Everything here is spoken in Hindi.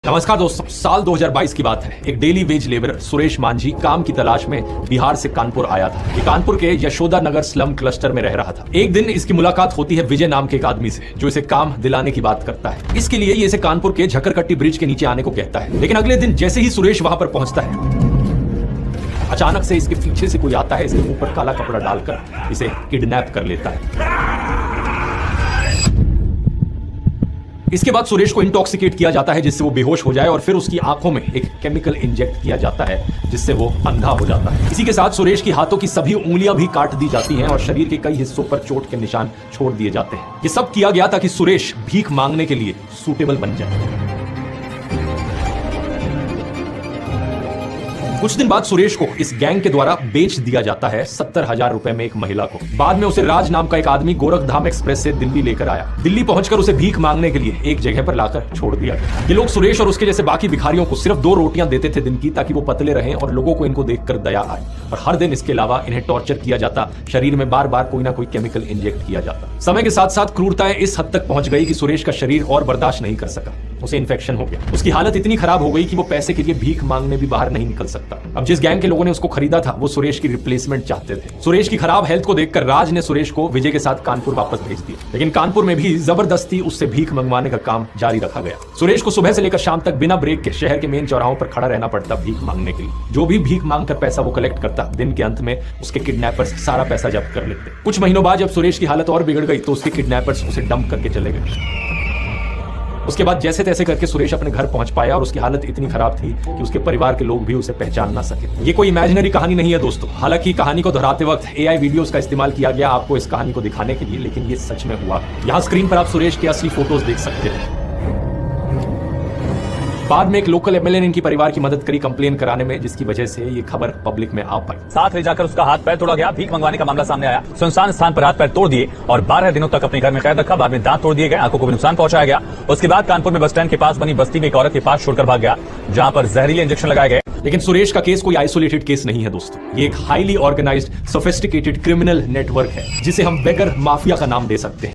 नमस्कार दोस्तों, साल 2022 की बात है। एक daily veg labourer Suresh Manjhi काम की तलाश में बिहार से कानपुर आया था। ये कानपुर के यशोदा नगर स्लम क्लस्टर में रह रहा था। एक दिन इसकी मुलाकात होती है विजय नाम के एक आदमी से, जो इसे काम दिलाने की बात करता है। इसके लिए ये इसे कानपुर के झक्करकट्टी ब्रिज के नीचे आने को कहता है। लेकिन अगले दिन जैसे ही सुरेश वहां पर पहुंचता है, अचानक से इसके पीछे से कोई आता है, इसके मुंह पर काला कपड़ा डालकर इसे किडनैप कर लेता है। इसके बाद सुरेश को इंटॉक्सिकेट किया जाता है, जिससे वो बेहोश हो जाए, और फिर उसकी आंखों में एक केमिकल इंजेक्ट किया जाता है, जिससे वो अंधा हो जाता है। इसी के साथ सुरेश की हाथों की सभी उंगलियां भी काट दी जाती हैं और शरीर के कई हिस्सों पर चोट के निशान छोड़ दिए जाते हैं। ये सब किया गया ताकि सुरेश भीख मांगने के लिए सूटेबल बन जाए। कुछ दिन बाद सुरेश को इस गैंग के द्वारा बेच दिया जाता है 70,000 रुपए में एक महिला को। बाद में उसे राज नाम का एक आदमी गोरखधाम एक्सप्रेस से दिल्ली लेकर आया। दिल्ली पहुंचकर उसे भीख मांगने के लिए एक जगह पर लाकर छोड़ दिया गया। ये लोग सुरेश और उसके जैसे बाकी भिखारियों को सिर्फ 2 रोटियां देते थे दिन की, ताकि वो पतले रहें और लोगों को इनको देखकर दया आए। और हर दिन इसके अलावा इन्हें टॉर्चर किया जाता, शरीर में बार बार कोई ना कोई केमिकल इंजेक्ट किया जाता। समय के साथ साथ क्रूरताएं इस हद तक पहुंच गई कि सुरेश का शरीर और बर्दाश्त नहीं कर सका। उसे इन्फेक्शन हो गया। उसकी हालत इतनी खराब हो गई कि वो पैसे के लिए भीख मांगने भी बाहर नहीं निकल सकता। अब जिस गैंग के लोगों ने उसको खरीदा था, वो सुरेश की रिप्लेसमेंट चाहते थे। सुरेश की खराब हेल्थ को देखकर राज ने सुरेश को विजय के साथ कानपुर वापस भेज दिया। लेकिन कानपुर में भी जबरदस्ती उससे भीख मंगवाने का काम जारी रखा गया। सुरेश को सुबह से लेकर शाम तक बिना ब्रेक के शहर के मेन चौराहों पर खड़ा रहना पड़ता भीख मांगने के लिए। जो भी भीख मांगकर पैसा वो कलेक्ट करता, दिन के अंत में उसके किडनैपर्स सारा पैसा जब्त कर लेते। कुछ महीनों बाद जब सुरेश की हालत और बिगड़ गई, तो उसके किडनैपर्स उसे डंप करके चले गए। उसके बाद जैसे तैसे करके सुरेश अपने घर पहुंच पाया, और उसकी हालत इतनी खराब थी कि उसके परिवार के लोग भी उसे पहचान ना सके। ये कोई इमेजिनरी कहानी नहीं है दोस्तों। हालांकि कहानी को दोहराते वक्त AI वीडियोस का इस्तेमाल किया गया आपको इस कहानी को दिखाने के लिए, लेकिन ये सच में हुआ। यहाँ स्क्रीन पर आप सुरेश के असली फोटोज देख सकते हैं। बाद में एक लोकल MLA ने इनकी परिवार की मदद करी कंप्लेन कराने में, जिसकी वजह से ये खबर पब्लिक में आ पाई। साथ ले जाकर उसका हाथ पैर तोड़ा गया। भीख मंगवाने का मामला सामने आया। सुनसान स्थान पर हाथ पैर तोड़ दिए और 12 दिनों तक अपने घर में कैद रखा। बाद में दांत तोड़ दिए गए, आंखों को भी नुकसान पहुंचाया गया। उसके बाद कानपुर में बस स्टैंड के पास बनी बस्ती में एक औरत के पास छोड़कर भाग गया, जहां पर जहरीले इंजेक्शन लगाए गए। लेकिन सुरेश का केस कोई आइसोलेटेड केस नहीं है दोस्तों। ये एक highly organised sophisticated criminal network है, जिसे हम बेगर माफिया का नाम दे सकते हैं।